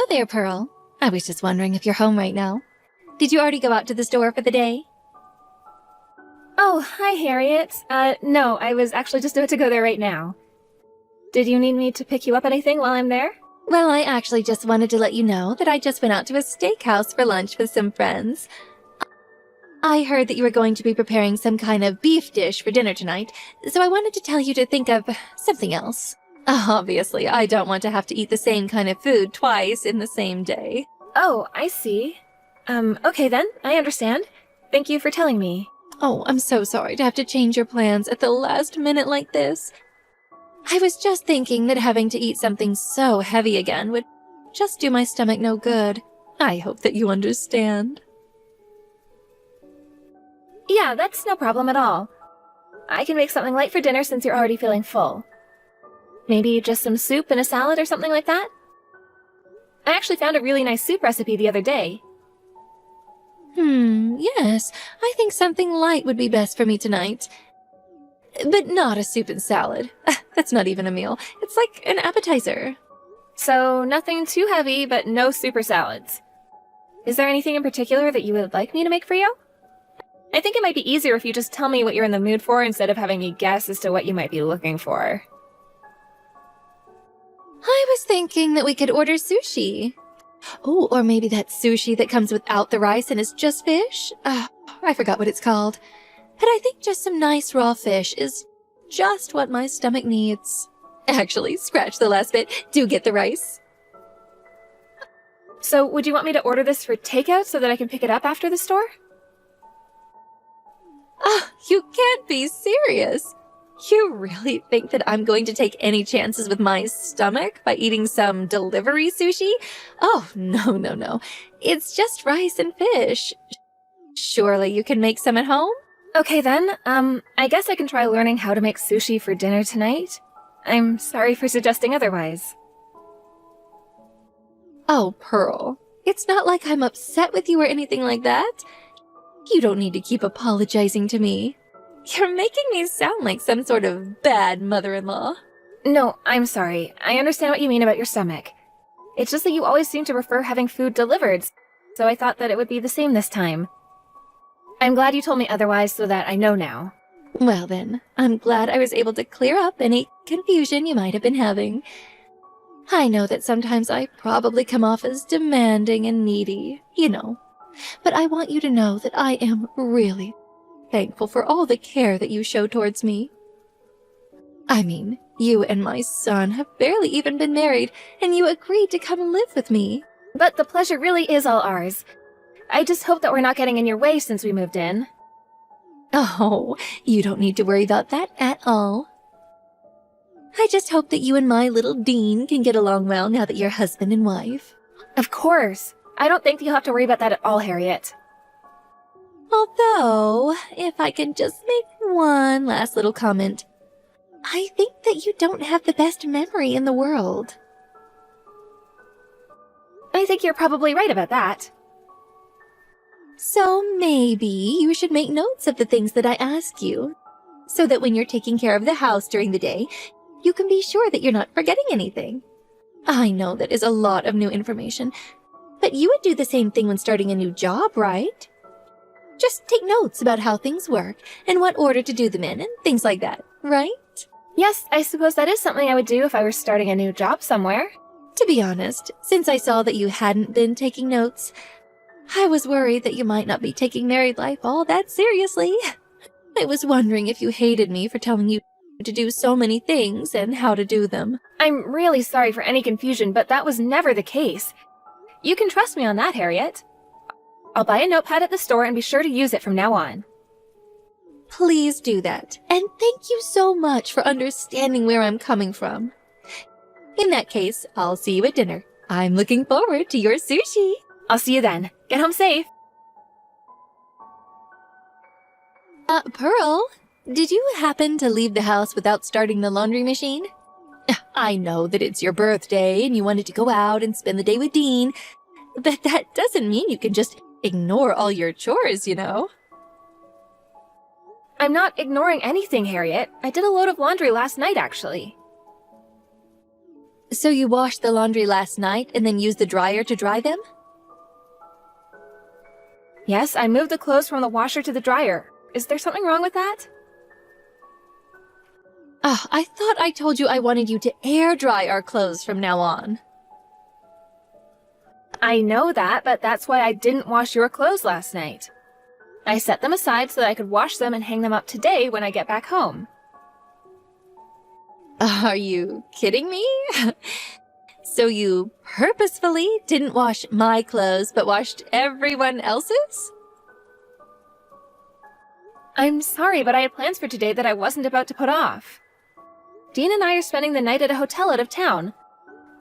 there, Pearl. I was just wondering if you're home right now. Did you already go out to the store for the day? Oh, hi, Harriet. No, I was actually just about to go there right now. Did you need me to pick you up anything while I'm there? Well, I actually just wanted to let you know that I just went out to a steakhouse for lunch with some friends. I heard that you were going to be preparing some kind of beef dish for dinner tonight, so I wanted to tell you to think of something else. Obviously, I don't want to have to eat the same kind of food twice in the same day. Oh, I see. Okay then, I understand. Thank you for telling me. Oh, I'm so sorry to have to change your plans at the last minute like this. I was just thinking that having to eat something so heavy again would just do my stomach no good. I hope that you understand. Yeah, that's no problem at all. I can make something light for dinner since you're already feeling full. Maybe just some soup and a salad or something like that? I actually found a really nice soup recipe the other day. Yes, I think something light would be best for me tonight. But not a soup and salad. That's not even a meal. It's like an appetizer. So, nothing too heavy, but no super salads. Is there anything in particular that you would like me to make for you? I think it might be easier if you just tell me what you're in the mood for instead of having me guess as to what you might be looking for. I was thinking that we could order sushi. Oh, or maybe that sushi that comes without the rice and is just fish? I forgot what it's called. But I think just some nice raw fish is just what my stomach needs. Actually, scratch the last bit. Do get the rice. So, would you want me to order this for takeout so that I can pick it up after the store? You can't be serious. You really think that I'm going to take any chances with my stomach by eating some delivery sushi? Oh, no. It's just rice and fish. Surely you can make some at home? Okay then, I guess I can try learning how to make sushi for dinner tonight. I'm sorry for suggesting otherwise. Oh, Pearl, it's not like I'm upset with you or anything like that. You don't need to keep apologizing to me. You're making me sound like some sort of bad mother-in-law. No, I'm sorry. I understand what you mean about your stomach. It's just that you always seem to prefer having food delivered, so I thought that it would be the same this time. I'm glad you told me otherwise so that I know now. Well then, I'm glad I was able to clear up any confusion you might have been having. I know that sometimes I probably come off as demanding and needy, you know. But I want you to know that I am really thankful for all the care that you show towards me. I mean, you and my son have barely even been married, and you agreed to come live with me. But the pleasure really is all ours. I just hope that we're not getting in your way since we moved in. Oh, you don't need to worry about that at all. I just hope that you and my little Dean can get along well now that you're husband and wife. Of course. I don't think you'll have to worry about that at all, Harriet. Although, if I can just make one last little comment, I think that you don't have the best memory in the world. I think you're probably right about that. So maybe you should make notes of the things that I ask you, so that when you're taking care of the house during the day, you can be sure that you're not forgetting anything. I know that is a lot of new information, but you would do the same thing when starting a new job, right? Just take notes about how things work and what order to do them in and things like that, right? Yes, I suppose that is something I would do if I were starting a new job somewhere. To be honest, since I saw that you hadn't been taking notes, I was worried that you might not be taking married life all that seriously. I was wondering if you hated me for telling you to do so many things and how to do them. I'm really sorry for any confusion, but that was never the case. You can trust me on that, Harriet. I'll buy a notepad at the store and be sure to use it from now on. Please do that, and thank you so much for understanding where I'm coming from. In that case, I'll see you at dinner. I'm looking forward to your sushi. I'll see you then. Get home safe. Pearl, did you happen to leave the house without starting the laundry machine? I know that it's your birthday and you wanted to go out and spend the day with Dean, but that doesn't mean you can just ignore all your chores, you know? I'm not ignoring anything, Harriet. I did a load of laundry last night, actually. So you washed the laundry last night and then used the dryer to dry them? Yes, I moved the clothes from the washer to the dryer. Is there something wrong with that? I thought I told you I wanted you to air dry our clothes from now on. I know that, but that's why I didn't wash your clothes last night. I set them aside so that I could wash them and hang them up today when I get back home. Are you kidding me? So you purposefully didn't wash my clothes but washed everyone else's? I'm sorry, but I had plans for today that I wasn't about to put off. Dean and I are spending the night at a hotel out of town,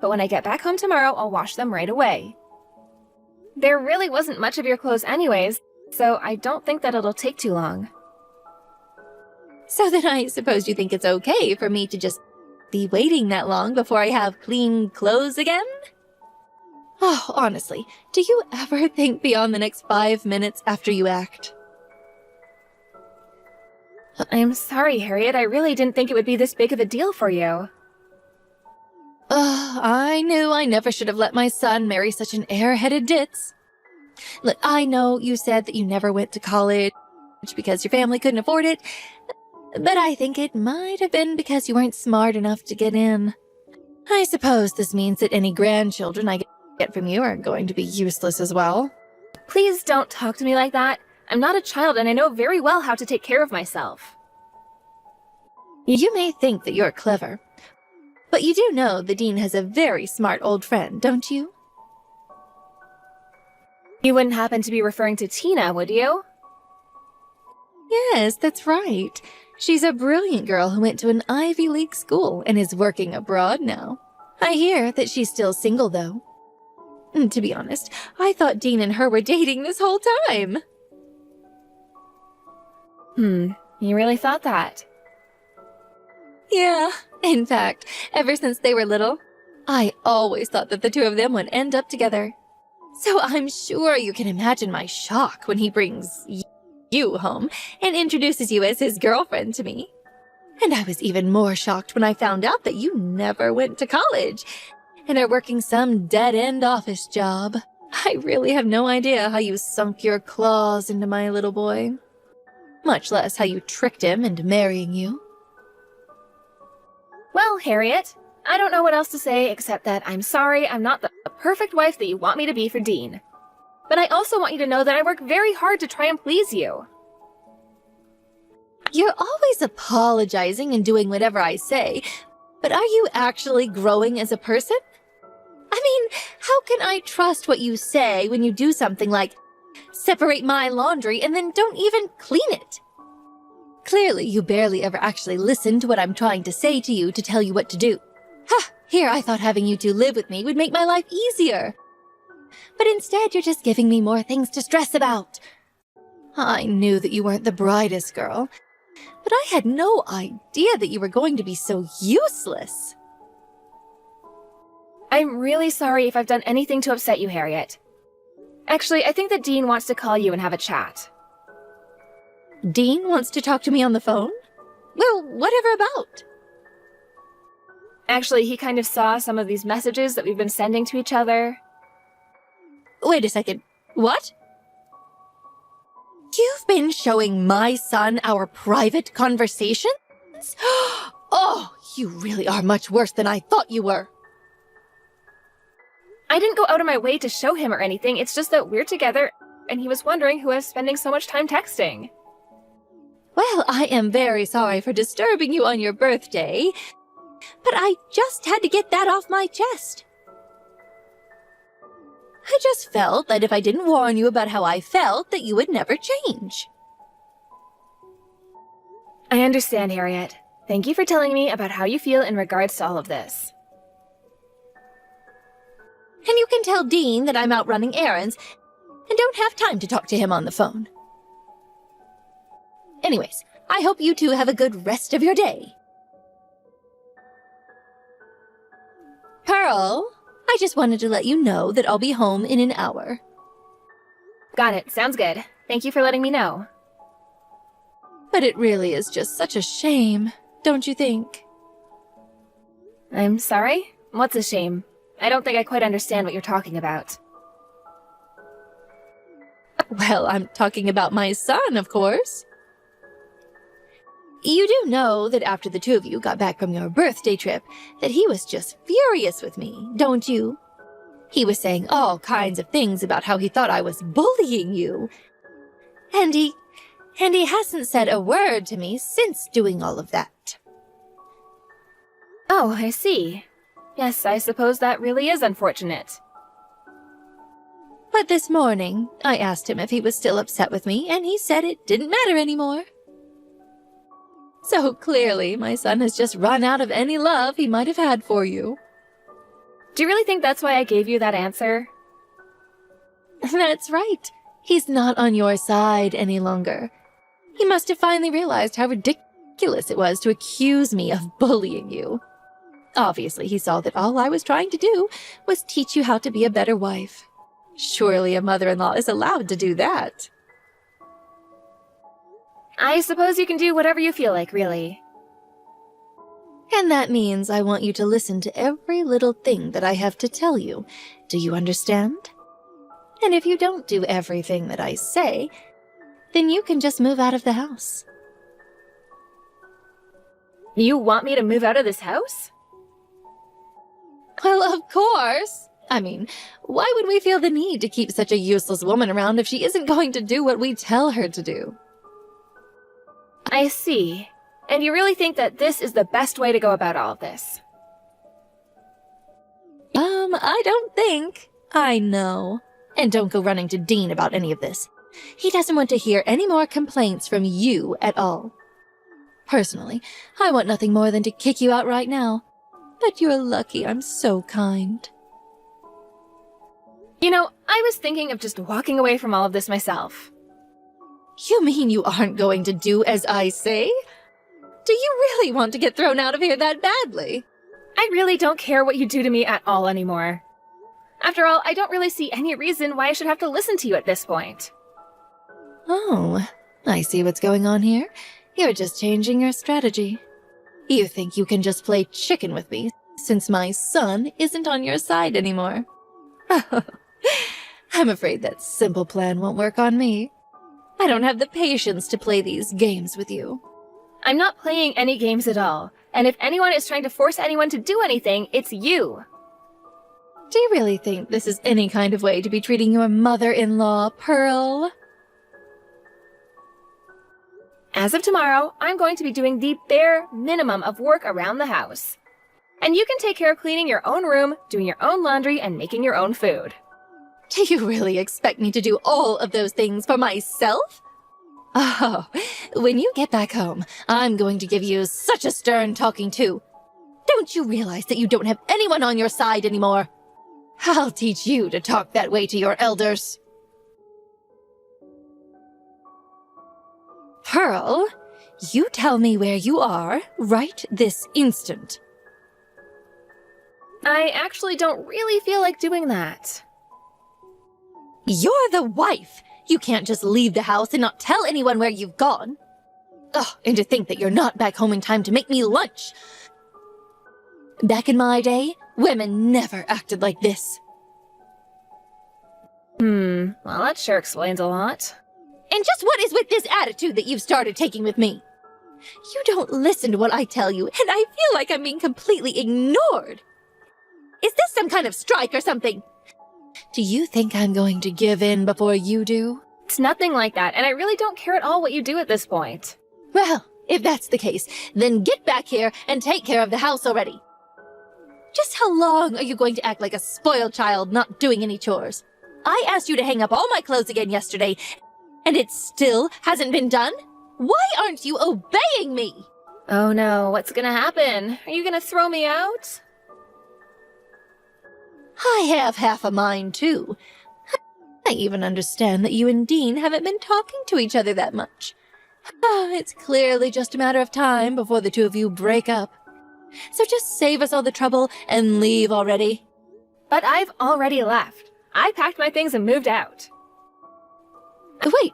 but when I get back home tomorrow, I'll wash them right away. There really wasn't much of your clothes anyways, so I don't think that it'll take too long. So then I suppose you think it's okay for me to just be waiting that long before I have clean clothes again? Oh, honestly, do you ever think beyond the next 5 minutes after you act? I'm sorry, Harriet. I really didn't think it would be this big of a deal for you. I knew I never should have let my son marry such an airheaded ditz. Look, I know you said that you never went to college because your family couldn't afford it, but I think it might have been because you weren't smart enough to get in. I suppose this means that any grandchildren I get from you are going to be useless as well. Please don't talk to me like that. I'm not a child and I know very well how to take care of myself. You may think that you're clever, but you do know the Dean has a very smart old friend, don't you? You wouldn't happen to be referring to Tina, would you? Yes, that's right. She's a brilliant girl who went to an Ivy League school and is working abroad now. I hear that she's still single, though. To be honest, I thought Dean and her were dating this whole time. You really thought that? Yeah, in fact, ever since they were little, I always thought that the two of them would end up together. So I'm sure you can imagine my shock when he brings you home and introduces you as his girlfriend to me. And I was even more shocked when I found out that you never went to college and are working some dead-end office job. I really have no idea how you sunk your claws into my little boy. Much less how you tricked him into marrying you. Well, Harriet, I don't know what else to say except that I'm sorry I'm not the perfect wife that you want me to be for Dean. But I also want you to know that I work very hard to try and please you. You're always apologizing and doing whatever I say, but are you actually growing as a person? I mean, how can I trust what you say when you do something like separate my laundry and then don't even clean it? Clearly, you barely ever actually listen to what I'm trying to say to you to tell you what to do. Ha! Here I thought having you two live with me would make my life easier. But instead, you're just giving me more things to stress about. I knew that you weren't the brightest girl, but I had no idea that you were going to be so useless. I'm really sorry if I've done anything to upset you, Harriet. Actually, I think that Dean wants to call you and have a chat. Dean wants to talk to me on the phone? Well, whatever about? Actually, he kind of saw some of these messages that we've been sending to each other. Wait a second. What? You've been showing my son our private conversations? Oh, you really are much worse than I thought you were. I didn't go out of my way to show him or anything, it's just that we're together, and he was wondering who I was spending so much time texting. Well, I am very sorry for disturbing you on your birthday, but I just had to get that off my chest. I just felt that if I didn't warn you about how I felt, that you would never change. I understand, Harriet. Thank you for telling me about how you feel in regards to all of this. And you can tell Dean that I'm out running errands and don't have time to talk to him on the phone. Anyways, I hope you two have a good rest of your day. Pearl, I just wanted to let you know that I'll be home in an hour. Got it. Sounds good. Thank you for letting me know. But it really is just such a shame, don't you think? I'm sorry? What's a shame? I don't think I quite understand what you're talking about. Well, I'm talking about my son, of course. You do know that after the two of you got back from your birthday trip, that he was just furious with me, don't you? He was saying all kinds of things about how he thought I was bullying you. And he hasn't said a word to me since doing all of that. Oh, I see. Yes, I suppose that really is unfortunate. But this morning, I asked him if he was still upset with me, and he said it didn't matter anymore. So clearly, my son has just run out of any love he might have had for you. Do you really think that's why I gave you that answer? That's right. He's not on your side any longer. He must have finally realized how ridiculous it was to accuse me of bullying you. Obviously, he saw that all I was trying to do was teach you how to be a better wife. Surely a mother-in-law is allowed to do that. I suppose you can do whatever you feel like, really. And that means I want you to listen to every little thing that I have to tell you. Do you understand? And if you don't do everything that I say, then you can just move out of the house. You want me to move out of this house? Well, of course. I mean, why would we feel the need to keep such a useless woman around if she isn't going to do what we tell her to do? I see. And you really think that this is the best way to go about all of this? I don't think. I know. And don't go running to Dean about any of this. He doesn't want to hear any more complaints from you at all. Personally, I want nothing more than to kick you out right now. But you're lucky I'm so kind. You know, I was thinking of just walking away from all of this myself. You mean you aren't going to do as I say? Do you really want to get thrown out of here that badly? I really don't care what you do to me at all anymore. After all, I don't really see any reason why I should have to listen to you at this point. Oh, I see what's going on here. You're just changing your strategy. You think you can just play chicken with me since my son isn't on your side anymore. I'm afraid that simple plan won't work on me. I don't have the patience to play these games with you. I'm not playing any games at all, and if anyone is trying to force anyone to do anything, it's you. Do you really think this is any kind of way to be treating your mother-in-law, Pearl? As of tomorrow, I'm going to be doing the bare minimum of work around the house. And you can take care of cleaning your own room, doing your own laundry, and making your own food. Do you really expect me to do all of those things for myself? Oh, when you get back home, I'm going to give you such a stern talking to. Don't you realize that you don't have anyone on your side anymore? I'll teach you to talk that way to your elders. Pearl, you tell me where you are right this instant. I actually don't really feel like doing that. You're the wife. You can't just leave the house and not tell anyone where you've gone. Ugh, and to think that you're not back home in time to make me lunch. Back in my day, women never acted like this. Well, that sure explains a lot. And just what is with this attitude that you've started taking with me? You don't listen to what I tell you, and I feel like I'm being completely ignored. Is this some kind of strike or something? Do you think I'm going to give in before you do? It's nothing like that, and I really don't care at all what you do at this point. Well, if that's the case, then get back here and take care of the house already. Just how long are you going to act like a spoiled child not doing any chores? I asked you to hang up all my clothes again yesterday, and it still hasn't been done? Why aren't you obeying me? Oh no, what's gonna happen? Are you gonna throw me out? I have half a mind, too. I even understand that you and Dean haven't been talking to each other that much. It's clearly just a matter of time before the two of you break up. So just save us all the trouble and leave already. But I've already left. I packed my things and moved out. Wait,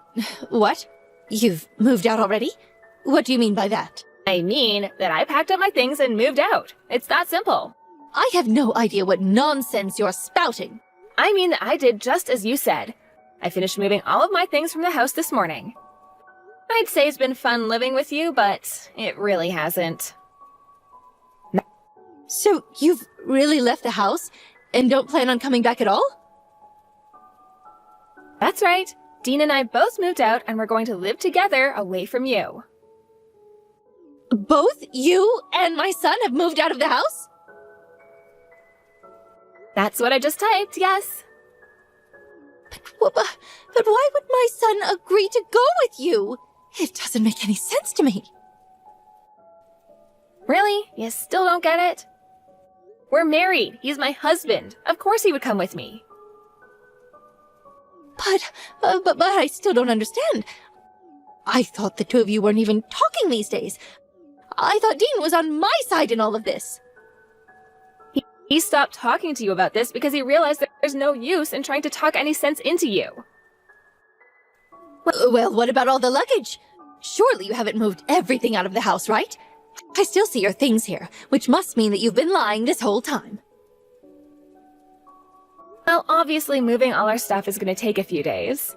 what? You've moved out already? What do you mean by that? I mean that I packed up my things and moved out. It's that simple. I have no idea what nonsense you're spouting. I mean that I did just as you said. I finished moving all of my things from the house this morning. I'd say it's been fun living with you, but it really hasn't. So you've really left the house and don't plan on coming back at all? That's right. Dean and I both moved out and we're going to live together away from you. Both you and my son have moved out of the house? That's what I just typed, yes. But why would my son agree to go with you? It doesn't make any sense to me. Really? You still don't get it? We're married. He's my husband. Of course he would come with me. But I still don't understand. I thought the two of you weren't even talking these days. I thought Dean was on my side in all of this. He stopped talking to you about this because he realized that there's no use in trying to talk any sense into you. Well, what about all the luggage? Surely you haven't moved everything out of the house, right? I still see your things here, which must mean that you've been lying this whole time. Well, obviously moving all our stuff is going to take a few days.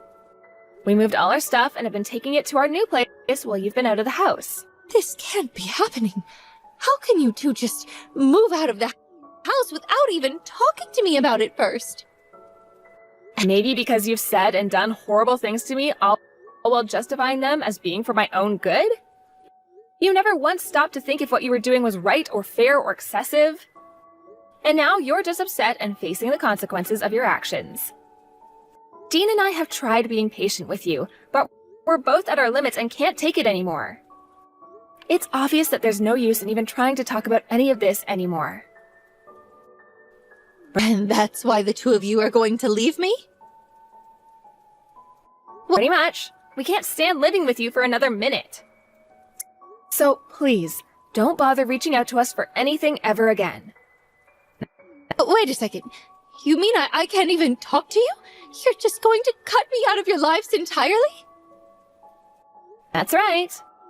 We moved all our stuff and have been taking it to our new place while you've been out of the house. This can't be happening. How can you two just move out of the house without even talking to me about it first? Maybe because you've said and done horrible things to me, all while justifying them as being for my own good? You never once stopped to think if what you were doing was right or fair or excessive. And now you're just upset and facing the consequences of your actions. Dean and I have tried being patient with you, but we're both at our limits and can't take it anymore. It's obvious that there's no use in even trying to talk about any of this anymore. And that's why the two of you are going to leave me? Pretty much. We can't stand living with you for another minute. So please, don't bother reaching out to us for anything ever again. Wait a second. You mean I can't even talk to you? You're just going to cut me out of your lives entirely? That's right.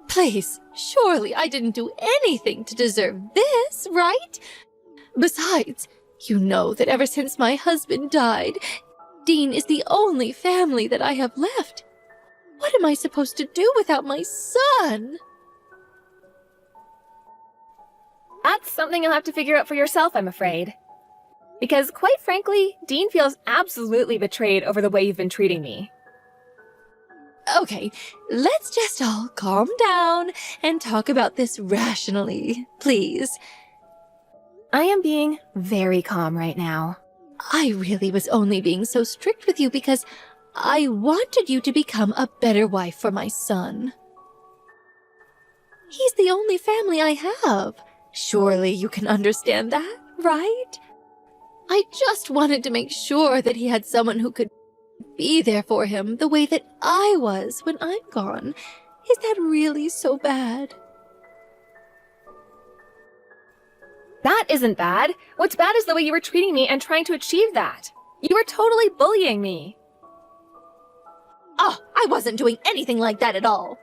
Please, surely I didn't do anything to deserve this, right? Besides, you know that ever since my husband died, Dean is the only family that I have left. What am I supposed to do without my son? That's something you'll have to figure out for yourself, I'm afraid. Because, quite frankly, Dean feels absolutely betrayed over the way you've been treating me. Okay, let's just all calm down and talk about this rationally, please. I am being very calm right now. I really was only being so strict with you because I wanted you to become a better wife for my son. He's the only family I have. Surely you can understand that, right? I just wanted to make sure that he had someone who could be there for him the way that I was when I'm gone. Is that really so bad? That isn't bad. What's bad is the way you were treating me and trying to achieve that. You were totally bullying me. Oh, I wasn't doing anything like that at all.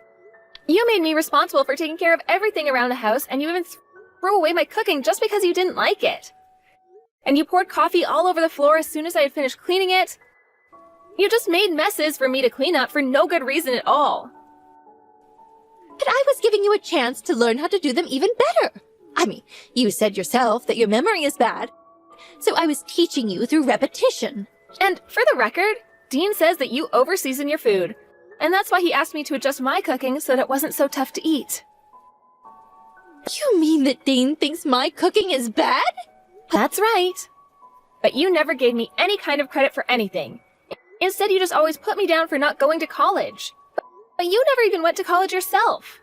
You made me responsible for taking care of everything around the house, and you even threw away my cooking just because you didn't like it. And you poured coffee all over the floor as soon as I had finished cleaning it. You just made messes for me to clean up for no good reason at all. But I was giving you a chance to learn how to do them even better. I mean, you said yourself that your memory is bad, so I was teaching you through repetition. And for the record, Dean says that you over-season your food, and that's why he asked me to adjust my cooking so that it wasn't so tough to eat. You mean that Dean thinks my cooking is bad? That's right. But you never gave me any kind of credit for anything. Instead, you just always put me down for not going to college. But you never even went to college yourself.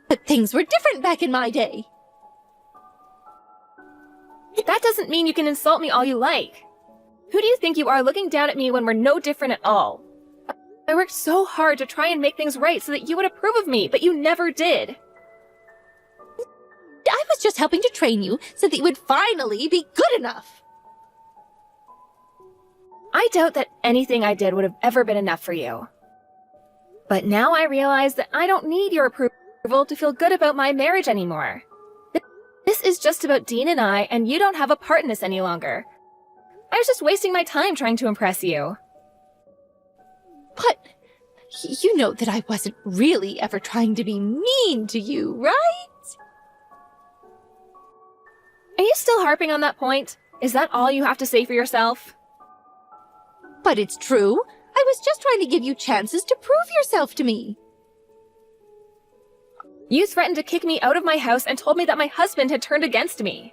But things were different back in my day. That doesn't mean you can insult me all you like. Who do you think you are looking down at me when we're no different at all? I worked so hard to try and make things right so that you would approve of me, but you never did. I was just helping to train you so that you would finally be good enough. I doubt that anything I did would have ever been enough for you. But now I realize that I don't need your approval to feel good about my marriage anymore. This is just about Dean and I, and you don't have a part in this any longer. I was just wasting my time trying to impress you. But you know that I wasn't really ever trying to be mean to you, right? Are you still harping on that point? Is that all you have to say for yourself? But it's true. I was just trying to give you chances to prove yourself to me. You threatened to kick me out of my house and told me that my husband had turned against me.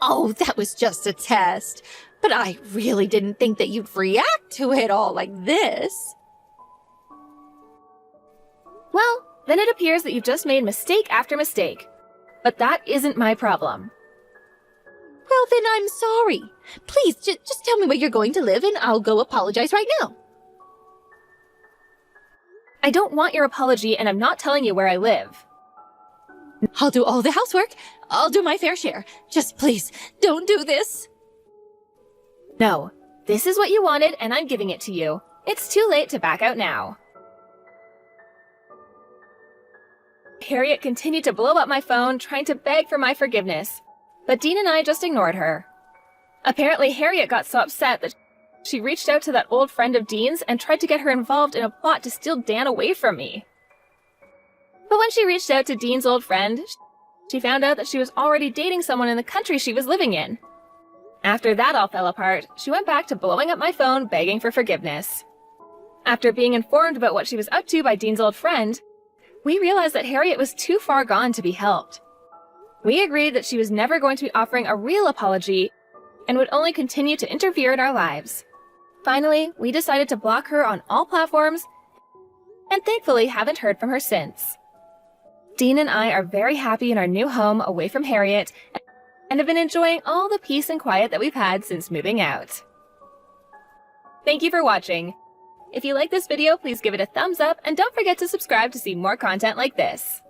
Oh, that was just a test. But I really didn't think that you'd react to it all like this. Well, then it appears that you've just made mistake after mistake. But that isn't my problem. Well, then I'm sorry. Please, just tell me where you're going to live and I'll go apologize right now. I don't want your apology, and I'm not telling you where I live. I'll do all the housework. I'll do my fair share. Just please, don't do this. No, this is what you wanted, and I'm giving it to you. It's too late to back out now. Harriet continued to blow up my phone, trying to beg for my forgiveness, but Dean and I just ignored her. Apparently, Harriet got so upset that she reached out to that old friend of Dean's and tried to get her involved in a plot to steal Dan away from me. But when she reached out to Dean's old friend, she found out that she was already dating someone in the country she was living in. After that all fell apart, she went back to blowing up my phone, begging for forgiveness. After being informed about what she was up to by Dean's old friend, we realized that Harriet was too far gone to be helped. We agreed that she was never going to be offering a real apology and would only continue to interfere in our lives. Finally, we decided to block her on all platforms, and thankfully haven't heard from her since. Dean and I are very happy in our new home away from Harriet, and have been enjoying all the peace and quiet that we've had since moving out. Thank you for watching. If you like this video, please give it a thumbs up, and don't forget to subscribe to see more content like this.